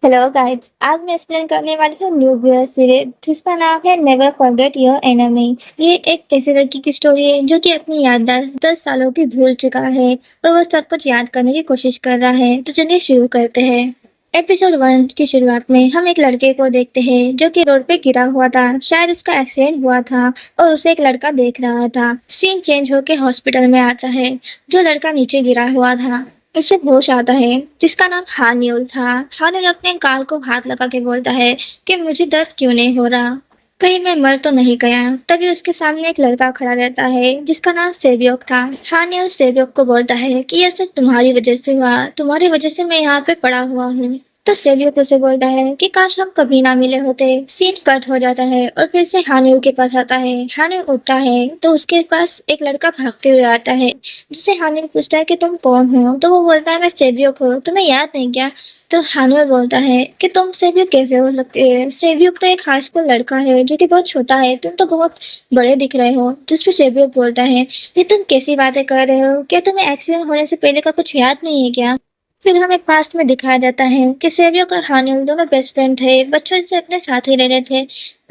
Hello guys, आज मैं explain करने वाली हूँ न्यू वेब सीरीज जिसका नाम है नेवर फॉरगेट योर एनिमी। ये एक ऐसी लड़की की स्टोरी है जो कि अपनी याददाश्त 10 सालों की भूल चुका है और वो सब कुछ याद करने की कोशिश कर रहा है। तो चलिए शुरू करते हैं। एपिसोड 1 की शुरुआत में हम एक लड़के को देखते हैं जो कि रोड पे गिरा हुआ था। शायद उसका एक्सीडेंट हुआ था और उसे एक लड़का देख रहा था। सीन चेंज होकर हॉस्पिटल में आता है। जो लड़का नीचे गिरा हुआ था उसे होश आता है, जिसका नाम हानिउल था। हानिउल अपने गाल को हाथ लगा के बोलता है कि मुझे दर्द क्यों नहीं हो रहा, कहीं मैं मर तो नहीं गया। तभी उसके सामने एक लड़का खड़ा रहता है जिसका नाम सेबियोक था। हानिउल सेबियोक को बोलता है कि यह सब तुम्हारी वजह से हुआ, तुम्हारी वजह से मैं यहाँ पे पड़ा हुआ हूँ। तो सेबियोक उसे बोलता है कि काश हम कभी ना मिले होते। सीन कट हो जाता है और फिर से हानिउल के पास आता है। हानिउल उठता है तो उसके पास एक लड़का भागते हुए आता है जिससे हानिउल पूछता है कि तुम कौन हो। तो वो बोलता है मैं सेबियोक हूँ, तुम्हें याद नहीं क्या। तो हानिउल बोलता है कि तुम सेबियोक कैसे हो सकते हैं, सेबियोक तो एक हाई स्कूल लड़का है जो कि बहुत छोटा है, तुम तो बहुत बड़े दिख रहे हो। जिस पे सेबियोक बोलता है ये तुम कैसी बातें कर रहे हो, क्या तुम्हें एक्सीडेंट होने से पहले का कुछ याद नहीं है क्या। फिर हमें पास्ट में दिखाया जाता है कि सेबियोक और हानिउल दोनों बेस्ट फ्रेंड थे, बचपन से अपने साथ ही रह रहे थे।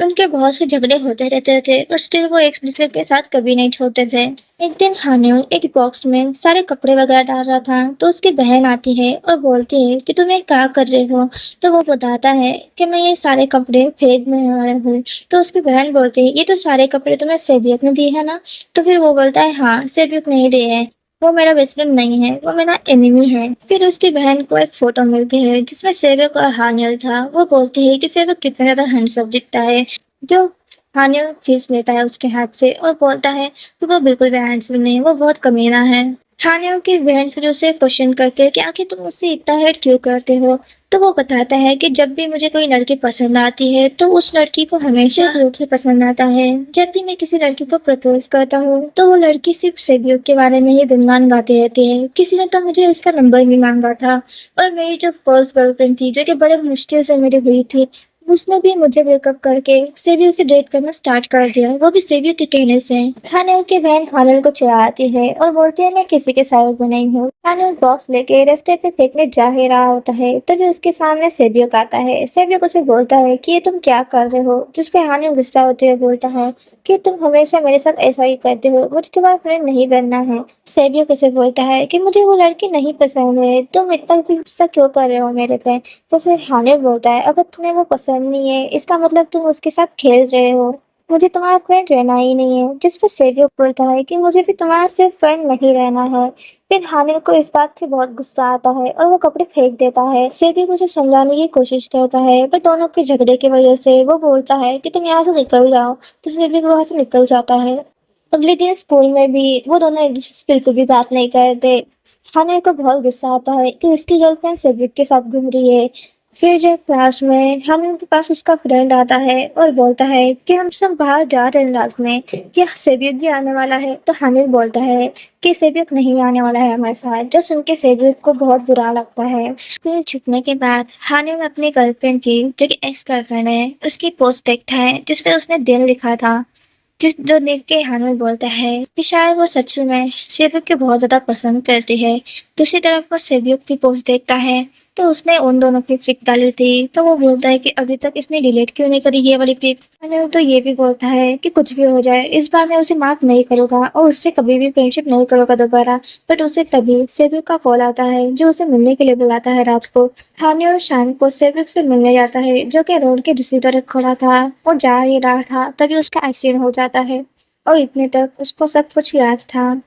उनके बहुत से झगड़े होते रहते थे और स्टिल वो एक दूसरे के साथ कभी नहीं छोड़ते थे। एक दिन हानिउल एक बॉक्स में सारे कपड़े वगैरह डाल रहा था तो उसकी बहन आती है और बोलती है कि तुम ये क्या कर रहे हो। तो वो बताता है कि मैं ये सारे कपड़े फेंकने वाला हूँ। तो उसकी बहन बोलती है ये तो सारे कपड़े तुम्हें सेबियत ने दिए है ना। तो फिर वो बोलता है हाँ, सेबियत नहीं दिए हैं, वो मेरा बेस्ट फ्रेंड नहीं है, वो मेरा एनिमी है। फिर उसकी बहन को एक फोटो मिलती है जिसमें सेबियत और हानियल था। वो बोलती है कि सेबियत कितना ज्यादा हैंडसम दिखता है। जो हानियल खींच लेता है उसके हाथ से और बोलता है कि वो बिल्कुल भी हैंडसम नहीं है, वो बहुत कमीना है। हानियल की बहन फिर उसे क्वेश्चन करती है कि आखिर तुम मुझसे इतना हेट क्यों करते हो। तो वो बताता है कि जब भी मुझे कोई लड़की पसंद आती है तो उस लड़की को हमेशा ग्रुप ही पसंद आता है। जब भी मैं किसी लड़की को प्रपोज करता हूँ तो वो लड़की सिर्फ सेबियोक के बारे में ही गुणगान गाती रहती है। किसी ने तो मुझे उसका नंबर भी मांगा था और मेरी जो फर्स्ट गर्लफ्रेंड थी जो कि बड़े मुश्किल से मेरी हुई थी, उसने भी मुझे ब्रेकअप करके सेबियोक से डेट करना स्टार्ट कर दिया, वो भी सेबियोक के कहने से। हानिल की बहन हानिल को चिढ़ाती है और बोलती है मैं किसी के साइड में नहीं हूँ। हानिल बॉक्स लेके रास्ते पे फेंकने जा ही रहा होता है तभी उसके सामने सेबियोक आता है। सेबियोक उसे बोलता है कि ये तुम क्या कर रहे हो, जिस पे हानिल गुस्सा होते हुए बोलता है कि तुम हमेशा मेरे साथ ऐसा ही करते हो, मुझे तुम्हारा फ्रेंड नहीं बनना है। सेबियोक उसे बोलता है कि मुझे वो लड़की नहीं पसंद है, तुम इतना भी गुस्सा क्यों कर रहे हो मेरे पे। तो फिर हानिल बोलता है अगर तुम्हें वो पसंद नहीं है इसका मतलब तुम उसके साथ खेल रहे हो, मुझे तुम्हारा फ्रेंड रहना ही नहीं है। जिस पर सेवियो बोलता है कि मुझे भी तुम्हारा सिर्फ फ्रेंड नहीं रहना है। फिर हानिल को इस बात से बहुत गुस्सा आता है और वो कपड़े फेंक देता है। सेवियो उसे समझाने की कोशिश करता है पर दोनों के झगड़े की वजह से वो बोलता है कि तुम यहाँ से निकल जाओ। तो सेवियो वहां से निकल जाता है। अगले दिन स्कूल में भी वो दोनों एक दूसरे से बिल्कुल भी बात नहीं करते। हानिल को बहुत गुस्सा आता है कि उसकी गर्लफ्रेंड सेविक के साथ घूम रही है। फिर जब क्लास में हानिल के पास उसका फ्रेंड आता है और बोलता है कि हम सब बाहर जा रहे हैं रात में, क्या सेवियत भी आने वाला है। तो हानिल बोलता है कि सेवियत नहीं आने वाला है हमारे साथ, जो सुन के सेवियत को बहुत बुरा लगता है। स्कूल छूटने के बाद हानिल अपनी गर्लफ्रेंड की, जो कि एक्स गर्लफ्रेंड है, उसकी पोस्ट देखता है जिसपे उसने दिल लिखा था। जो देख के हानिल बोलता है कि शायद वो सच में सेवियत को बहुत ज्यादा पसंद करती है। दूसरी तरफ वो सेवियत की पोस्ट देखता है तो उसने उन दोनों की पिक डाली थी। तो वो बोलता है कि अभी तक इसने डिलीट क्यों नहीं करी ये वाली पिक। अनिल तो ये भी बोलता है कि कुछ भी हो जाए इस बार मैं उसे माफ नहीं करूंगा और उससे कभी भी फ्रेंडशिप नहीं करूंगा दोबारा। बट उसे तभी सेविक का कॉल आता है जो उसे मिलने के लिए बुलाता है रात को। हानि और शान को सेविक से मिलने जाता है जो कि रोड के दूसरी तरफ खड़ा था और जा ही रहा था तभी उसका एक्सीडेंट हो जाता है और इतने तक उसको सब कुछ याद था।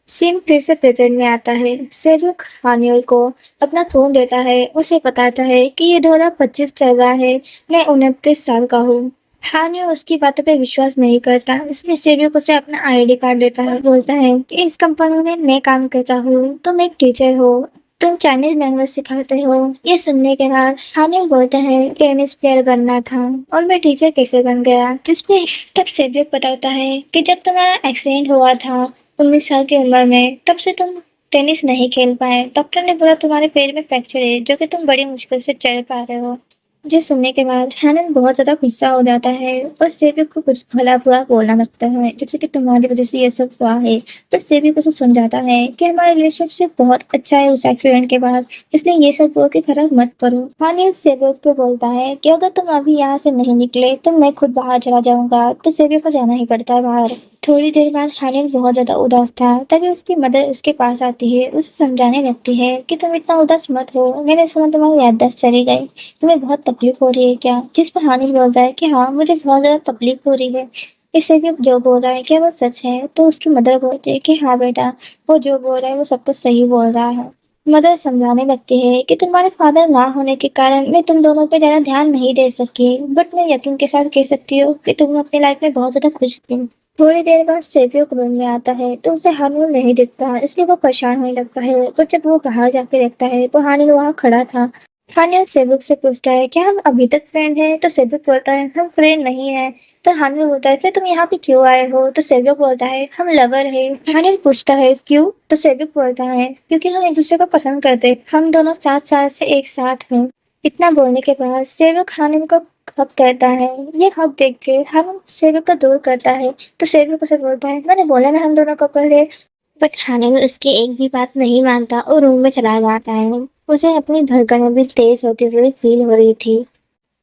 सीन फिर से प्रेजेंट में आता है। सेवक हानियल को अपना फोन देता है, उसे बताता है कि ये 2025 चल रहा है, मैं 29 साल का हूँ। हानियल उसकी बातों पे विश्वास नहीं करता, इसलिए सेवक उसे अपना आईडी कार्ड देता है। बोलता है कि इस कंपनी में मैं काम करता हूँ, तुम एक टीचर हो, तुम चाइनीज लैंग्वेज सिखाते हो। ये सुनने के बाद हानियल बोलता है टेनिस प्लेयर बनना था और मैं टीचर कैसे बन गया। जिसपे तब सेवक बताता है कि जब तुम्हारा एक्सीडेंट हुआ था 19 साल की उम्र में, तब से तुम टेनिस नहीं खेल पाए। डॉक्टर ने बोला तुम्हारे पैर में फ्रैक्चर है जो कि तुम बड़ी मुश्किल से चल पा रहे हो। जो सुनने के बाद हैनन बहुत ज़्यादा गुस्सा हो जाता है और सेबियो को कुछ भला-बुरा बोलने लगता है, जैसे कि तुम्हारी वज़ह से ये सब हुआ है। पर सेबियो उसे समझाता है कि हमारा रिलेशनशिप बहुत अच्छा है उस एक्सीडेंट के बाद, इसलिए ये सब बोल के खराब मत करो। हानिल सेबियो को बोलता है कि अगर तुम अभी यहाँ से नहीं निकले तो मैं खुद बाहर चला जाऊँगा, तो सेबियो को जाना ही पड़ता है बाहर। थोड़ी देर बाद हानिल बहुत ज़्यादा उदास था, तभी उसकी मदर उसके पास आती है, उसे समझाने लगती है कि तुम इतना उदास मत हो, मैंने सुना तुम्हारी याददाश्त चली गई। तुम्हें बहुत तकलीफ हो रही है क्या? जिस पर हानिफ बोलता है कि हाँ, मुझे बहुत ज़्यादा तकलीफ हो रही है। इससे भी जो बोल रहा है क्या वो सच है? तो उसकी मदर बोलती है कि हाँ बेटा, वो जो बोल रहा है वो सब कुछ सही बोल रहा है। मदर समझाने लगती है कि तुम्हारे फादर ना होने के कारण मैं तुम दोनों पे ज़्यादा ध्यान नहीं दे सकी, बट मैं यकीन के साथ कह सकती हूँ कि तुम अपनी लाइफ में बहुत ज़्यादा खुश थी। थोड़ी देर बाद सेवियो रूम में आता है तो उसे हानिल नहीं दिखता, इसलिए वो परेशान होने लगता है। पर जब वो बाहर जाके देखता है तो हानिल वहाँ खड़ा था। हानिल सेवक से पूछता है क्या हम अभी तक फ्रेंड हैं? तो सेवक बोलता है हम फ्रेंड नहीं हैं। तो हानिल बोलता है फिर तुम यहाँ पे क्यों आए हो? तो सेवक बोलता है हम लवर हैं। हानिल पूछता है क्यों? तो सेवक बोलता है क्योंकि हम एक दूसरे को पसंद करते हैं, हम दोनों 7 साल से एक साथ हैं। इतना बोलने के बाद सेवक हानिल को हक कहता है। ये हक देख के हानिल सेवक को दूर करता है। तो सेवक उसे बोलता है मैंने बोला ना हम दोनों कपल है। बट हानिल उसकी एक भी बात नहीं मानता और रूम में चला जाता है। उसे अपनी धड़कनें भी तेज होती हुई फील हो रही थी।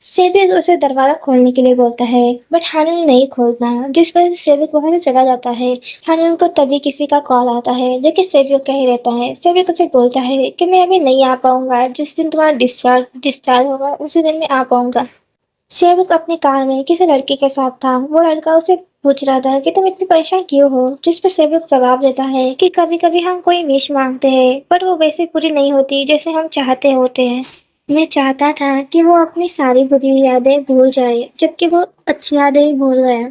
सेबिक उसे दरवाजा खोलने के लिए बोलता है, बट हानिल नहीं खोलता, जिस वजह से सेबिक वहां से चला जाता है। हानिल को तभी किसी का कॉल आता है जो कि सेबिक का ही रहता है। सेबिक उसे बोलता है कि मैं अभी नहीं आ पाऊंगा, जिस दिन तुम्हारा डिस्चार्ज होगा उसी दिन मैं आ पाऊंगा। सेवक अपनी कार में किसी लड़के के साथ था। वो लड़का उसे पूछ रहा था कि तुम इतनी परेशान क्यों हो, जिस पर सेवक जवाब देता है कि कभी कभी हम कोई विश मांगते हैं पर वो वैसे पूरी नहीं होती जैसे हम चाहते होते हैं। मैं चाहता था कि वो अपनी सारी बुरी यादें भूल जाए, जबकि वो अच्छी यादें ही भूल गया।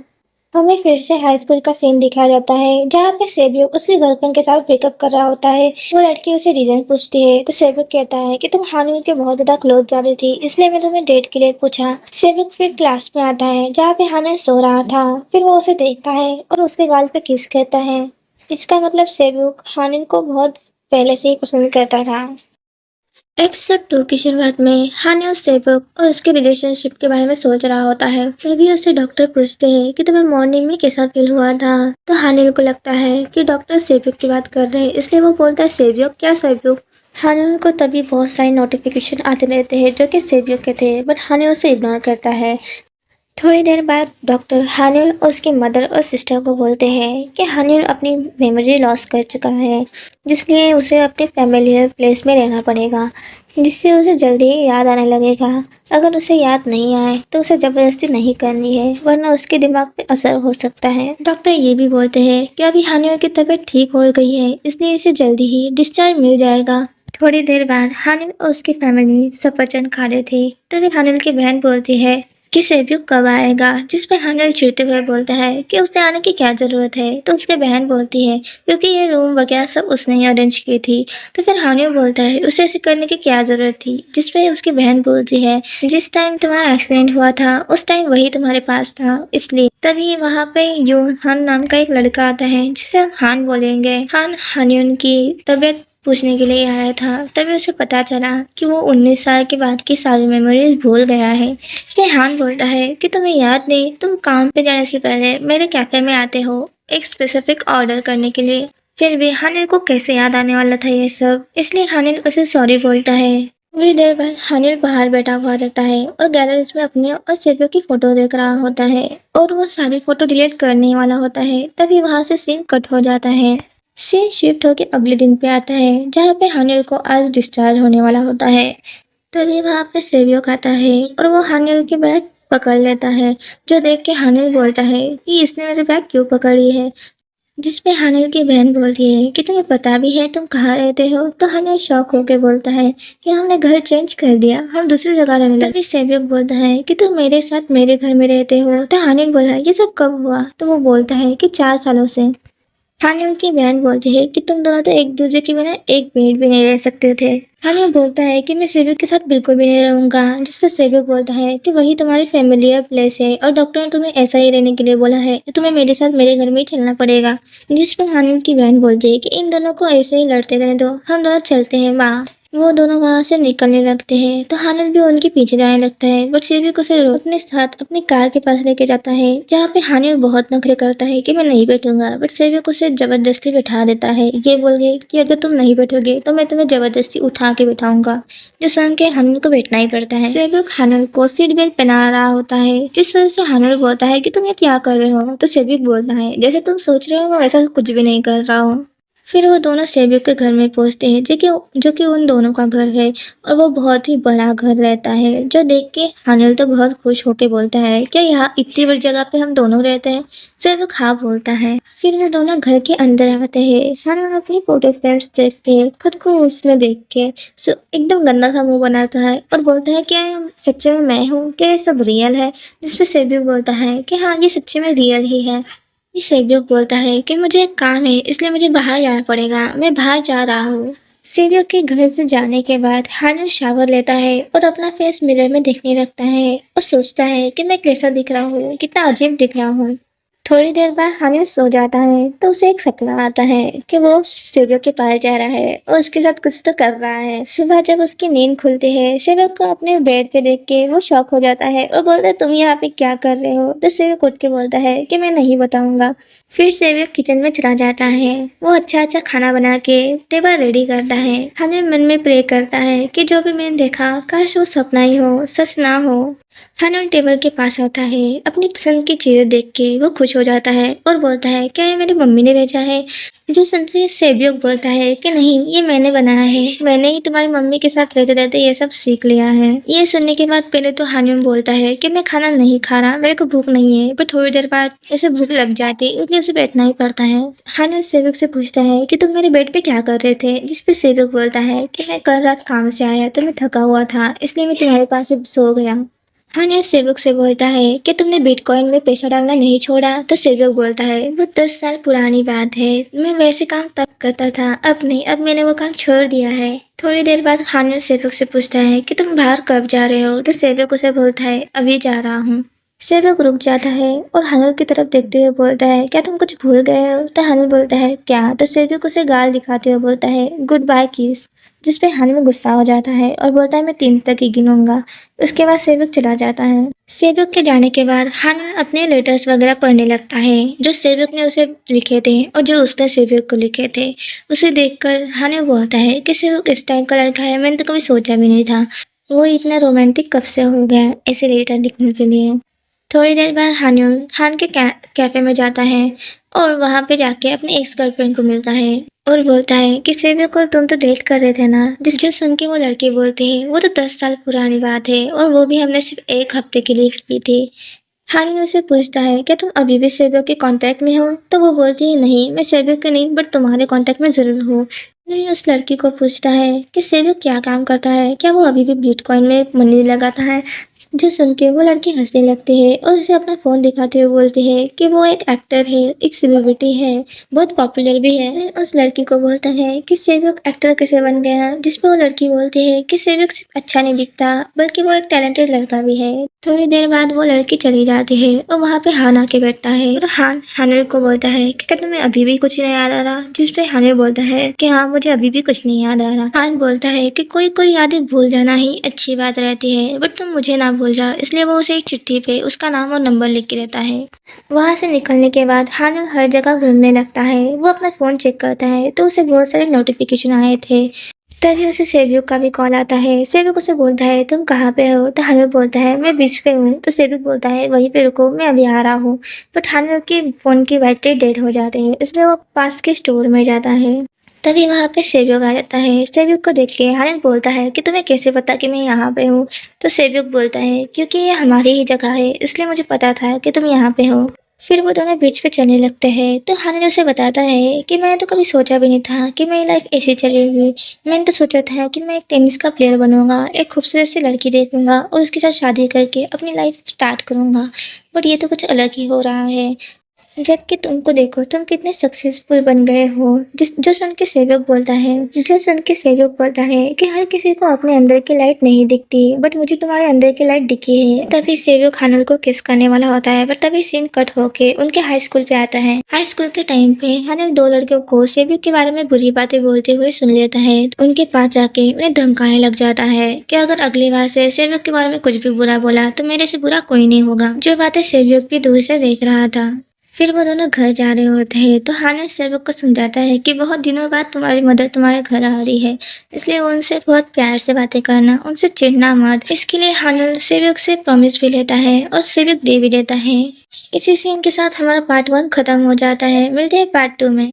हमें फिर से हाई स्कूल का सीन दिखाया जाता है जहाँ पे सेबियो उसकी गर्लफ्रेंड के साथ ब्रेकअप कर रहा होता है। वो लड़की उसे रीजन पूछती है तो सेबियो कहता है कि तुम हानिल के बहुत ज्यादा क्लोज जा रही थी, इसलिए मैं तुम्हें डेट के लिए पूछा। सेबियो फिर क्लास में आता है जहाँ पे हानिल सो रहा था। फिर वो उसे देखता है और उसके गाल पे किस करता है। इसका मतलब सेबियो हानिल को बहुत पहले से ही पसंद करता था। एपिसोड 2 की शुरुआत में हानि और सेवक और उसके रिलेशनशिप के बारे में सोच रहा होता है। तभी उससे डॉक्टर पूछते हैं कि तुम्हें मॉर्निंग में कैसा फील हुआ था। तो हानिल को लगता है कि डॉक्टर सेवक की बात कर रहे हैं, इसलिए वो बोलता है सेवक क्या सेवक। हानिल को तभी बहुत सारे नोटिफिकेशन आते रहते हैं जो कि सेवक के थे, बट हानिल उसे इग्नोर करता है। थोड़ी देर बाद डॉक्टर हानिल और उसकी मदर और सिस्टर को बोलते हैं कि हानिल अपनी मेमोरी लॉस कर चुका है, जिसलिए उसे अपने फैमिलियर प्लेस में रहना पड़ेगा, जिससे उसे जल्दी ही याद आने लगेगा। अगर उसे याद नहीं आए तो उसे ज़बरदस्ती नहीं करनी है, वरना उसके दिमाग पे असर हो सकता है। डॉक्टर ये भी बोलते हैं कि अभी हानिल की तबीयत ठीक हो गई है, इसलिए इसे जल्दी ही डिस्चार्ज मिल जाएगा। थोड़ी देर बाद हानिल और उसकी फैमिली सफरचंद खा रहे थे। तभी हानिल की बहन बोलती है कि सेबियो कब आएगा, जिस पर हानिल चिढ़ते हुए बोलता है कि उसे आने की क्या ज़रूरत है। तो उसकी बहन बोलती है क्योंकि ये रूम वगैरह सब उसने ही अरेंज की थी। तो फिर हानिल बोलता है उसे ऐसे करने की क्या ज़रूरत थी, जिस पर उसकी बहन बोलती है जिस टाइम तुम्हारा एक्सीडेंट हुआ था उस टाइम वही तुम्हारे पास था, इसलिए। तभी वहाँ पे यून हान नाम का एक लड़का आता है जिसे हम हान बोलेंगे। हान हानियन की तबीयत पूछने के लिए आया था। तभी उसे पता चला कि वो 19 साल के बाद की सारी मेमोरीज भूल गया है। जिसपे हान बोलता है कि तुम्हें याद नहीं, तुम काम पे जाने से पहले मेरे कैफे में आते हो एक स्पेसिफिक ऑर्डर करने के लिए। फिर भी हानिल को कैसे याद आने वाला था ये सब, इसलिए हानिल उसे सॉरी बोलता है। थोड़ी देर बाद हानिल बाहर बैठा हुआ रहता है और गैलरीज में अपनी और सेबियो की फोटो देख रहा होता है और वो सारी फोटो डिलीट करने वाला होता है। तभी वहां से सीन कट हो जाता है। सीन शिफ्ट होकर अगले दिन पे आता है जहाँ पे हानिल को आज डिस्चार्ज होने वाला होता है। तभी वहाँ पे सेवियो आता है और वो हानिल की बैग पकड़ लेता है, जो देख के हानिल बोलता है कि इसने मेरी बैग क्यों पकड़ी है। जिस पे हानिल की बहन बोलती है कि तुम्हें पता भी है तुम कहाँ रहते हो। तो हानिल शॉक होकर बोलता है कि हमने घर चेंज कर दिया, हम दूसरी जगह रहने लगे। तभी सेवियक बोलता है कि तुम मेरे साथ मेरे घर में रहते हो। तो हानिल बोला ये सब कब हुआ। तो वो बोलता है कि 4 सालों से। हानिल की बहन बोलती है कि तुम दोनों तो एक दूसरे के बिना एक मिनट भी नहीं रह सकते थे। हानिल बोलता है कि मैं सेबियो के साथ बिल्कुल भी नहीं रहूंगा, जिससे सेबियो बोलता है कि वही तुम्हारी फैमिलियर प्लेस है और डॉक्टर ने तुम्हें ऐसा ही रहने के लिए बोला है, तो तुम्हें मेरे साथ मेरे घर में ही चलना पड़ेगा। जिस पर हानिल की बहन बोलती है कि इन दोनों को ऐसे ही लड़ते रहने दो, हम दोनों चलते हैं माँ। वो दोनों वहाँ से निकलने लगते हैं तो हानिल भी उनके पीछे जाने लगता है, बट सेविक उसे अपने साथ अपनी कार के पास लेके जाता है, जहाँ पे हानिल बहुत नखरे करता है कि मैं नहीं बैठूंगा, बट सेविक उसे जबरदस्ती बैठा देता है, ये बोल के कि अगर तुम नहीं बैठोगे तो मैं तुम्हें जबरदस्ती उठा के बैठाऊंगा। जो सुन के हानिल को बैठना ही पड़ता है। सेविक हानिल को सीट बेल्ट पहना रहा होता है, जिस वजह से हानिल बोलता है कि तुम ये क्या कर रहे हो, तो सेविक बोलता है जैसे तुम सोच रहे हो मैं वैसा कुछ भी नहीं कर रहा हूँ। फिर वो दोनों सेविक के घर में पहुंचते हैं, जो कि उन दोनों का घर है, और वो बहुत ही बड़ा घर रहता है, जो देख के हानिल तो बहुत खुश होके बोलता है क्या यहाँ इतनी बड़ी जगह पे हम दोनों रहते हैं। सेविक हाँ बोलता है। फिर वो दोनों घर के अंदर आते हैं। हानिल अपनी फोटो फ्रेम्स देख के खुद को उसमें देख के एकदम गंदा सा मुंह बनाता है और बोलता है क्या सच्चे में मैं हूँ, क्या ये सब रियल है। जिसपे सेविक बोलता है कि हाँ ये सच्चे में रियल ही है। ये सेवियक बोलता है कि मुझे एक काम है, इसलिए मुझे बाहर जाना पड़ेगा, मैं बाहर जा रहा हूँ। सेवियक के घर से जाने के बाद हानिल शावर लेता है और अपना फेस मिरर में देखने लगता है और सोचता है कि मैं कैसा दिख रहा हूँ, कितना अजीब दिख रहा हूँ। थोड़ी देर बाद हानिल सो जाता है तो उसे एक सपना आता है कि वो सेवियक के पास जा रहा है और उसके साथ कुछ तो कर रहा है। सुबह जब उसकी नींद खुलती है, सेवियक को अपने बेड पे देख के वो शॉक हो जाता है और बोलता है तुम यहाँ पे क्या कर रहे हो। तो सेवियक उठ के बोलता है कि मैं नहीं बताऊंगा। फिर सेवियक किचन में चला जाता है। वो अच्छा अच्छा खाना बना के टेबल रेडी करता है। हानिल मन में प्रे करता है कि जो भी मैंने देखा काश वो सपना ही हो, सच ना हो। हानिल टेबल के पास आता है। अपनी पसंद की चीजें देख के वो खुश हो जाता है और बोलता है क्या ये मेरी मम्मी ने भेजा है। जो सुनते सेवियक बोलता है कि नहीं ये मैंने बनाया है, मैंने ही तुम्हारी मम्मी के साथ रहते रहते ये सब सीख लिया है। ये सुनने के बाद पहले तो हानिल बोलता है कि मैं खाना नहीं खा रहा, मेरे को भूख नहीं है, पर थोड़ी देर बाद उसे भूख लग जाती है इसलिए उसे बैठना ही पड़ता है। हानिल सेवियक से पूछता है कि तुम मेरे बेड पे क्या कर रहे थे। जिसपे सेवियक बोलता है कि मैं कल रात काम से आया तो मैं थका हुआ था, इसलिए मैं तुम्हारे पास से सो गया। हानिल सेवक से बोलता है कि तुमने बिटकॉइन में पैसा डालना नहीं छोड़ा। तो सेवक बोलता है वो 10 साल पुरानी बात है, मैं वैसे काम तब करता था, अब नहीं, अब मैंने वो काम छोड़ दिया है। थोड़ी देर बाद हानिल सेवक से पूछता है कि तुम बाहर कब जा रहे हो। तो सेवक उसे बोलता है अभी जा रहा हूँ। सेवक रुक जाता है और हानिल की तरफ देखते हुए बोलता है क्या तुम कुछ भूल गए हो। तो हानिल बोलता है क्या। तो सेवक उसे गाल दिखाते हुए बोलता है गुड बाय किस। जिसपे हानिल गुस्सा हो जाता है और बोलता है मैं 3 तक ही गिनूंगा। उसके बाद सेवक चला जाता है। सेवक के जाने के बाद हानिल अपने लेटर्स वगैरह पढ़ने लगता है जो सेवक ने उसे लिखे थे और जो उसने सेवक को लिखे थे। उसे देखकर हानिल बोलता है कि सेवक इस टाइप का लड़का है, मैंने तो कभी सोचा भी नहीं था। वो इतना रोमांटिक कब से हो गया ऐसे लेटर लिखने के लिए। थोड़ी देर बाद हानिल हान के कैफे में जाता है और वहाँ पे जाके अपनी एक्स गर्लफ्रेंड को मिलता है और बोलता है कि सेवियक और तुम तो डेट कर रहे थे ना। जो सुन के वो लड़की बोलती है वो तो 10 साल पुरानी बात है और वो भी हमने सिर्फ एक हफ्ते के लिए की थी। हानिल उससे पूछता है क्या तुम अभी भी सेवियक के कांटेक्ट में हो। तो वो बोलती है नहीं, मैं सेवियक के नहीं बट तुम्हारे कांटेक्ट में जरूर हूँ। हानिल उस लड़की को पूछता है कि सेवियक क्या काम करता है, क्या वो अभी भी बिटकॉइन में मनी लगाता है। जो सुन के वो लड़की हंसने लगती है और उसे अपना फोन दिखाते हुए बोलती है कि वो एक एक्टर है, एक सेलिब्रिटी है, बहुत पॉपुलर भी है। उस लड़की को बोलता है कि सेवक एक्टर कैसे बन गया। जिस पर वो लड़की बोलती है कि सेवक सिर्फ अच्छा नहीं दिखता बल्कि वो एक टैलेंटेड लड़का भी है। थोड़ी देर बाद वो लड़की चली जाती है और वहाँ पे हान आके बैठता है और हान हानिल को बोलता है कि क्या तुम्हें अभी भी कुछ नहीं याद आ रहा। जिस पे हानिल बोलता है कि हाँ मुझे अभी भी कुछ नहीं याद आ रहा। हान बोलता है कि कोई कोई यादें भूल जाना ही अच्छी बात रहती है, बट तुम मुझे ना भूल जाओ। इसलिए वो उसे एक चिट्ठी पे उसका नाम और नंबर लिख के देता है। वहाँ से निकलने के बाद हानिल हर जगह घूमने लगता है। वो अपना फोन चेक करता है तो उसे बहुत सारे नोटिफिकेशन आए थे। तभी उसे सेविक का भी कॉल आता है। सेविक उसे बोलता है तुम कहाँ पे हो। तो हानिल बोलता है मैं बीच पे हूँ। तो सेविक बोलता है वहीं पे रुको, मैं अभी आ रहा हूँ। बट हानिल के फोन की बैटरी डेड हो जाती है, इसलिए वो पास के स्टोर में जाता है। तभी वहाँ पे सेविक आ जाता है। सेविक को देख के हानिल बोलता है कि तुम्हें कैसे पता कि मैं यहाँ पे हूँ। तो सेविक बोलता है क्योंकि ये हमारी ही जगह है, इसलिए मुझे पता था कि तुम यहाँ पे हो। फिर वो दोनों बीच पे चलने लगते हैं तो हानिल उसे बताता है कि मैंने तो कभी सोचा भी नहीं था कि मेरी लाइफ ऐसी चलेगी। मैंने तो सोचा था कि मैं एक टेनिस का प्लेयर बनूंगा, एक खूबसूरत सी लड़की देखूंगा और उसके साथ शादी करके अपनी लाइफ स्टार्ट करूंगा, बट ये तो कुछ अलग ही हो रहा है। जबकि तुमको देखो तुम कितने सक्सेसफुल बन गए हो। जिस जो सुन के सेवक बोलता है कि हर किसी को अपने अंदर की लाइट नहीं दिखती, बट मुझे तुम्हारे अंदर की लाइट दिखी है। तभी सेवक हानल को किस करने वाला होता है, पर तभी सीन कट होके उनके हाई स्कूल पे आता है। हाई स्कूल के टाइम पे हानल दो लड़कियों को सेवक के बारे में बुरी बातें बोलते हुए सुन लेता है। तो उनके पास जाके उन्हें धमकाने लग जाता है कि अगर अगली बार से सेवक के बारे में कुछ भी बुरा बोला तो मेरे से बुरा कोई नहीं होगा। जो बातें सेवक भी दूर से देख रहा था। फिर वो दोनों घर जा रहे होते हैं तो हानिस सेवक को समझाता है कि बहुत दिनों बाद तुम्हारी मदर तुम्हारे घर आ रही है, इसलिए उनसे बहुत प्यार से बातें करना, उनसे चिढ़ना मत। इसके लिए हानिल सेवक से प्रॉमिस भी लेता है और सेवक दे भी देता है। इसी सीन के साथ हमारा पार्ट 1 खत्म हो जाता है। मिलते हैं पार्ट 2 में।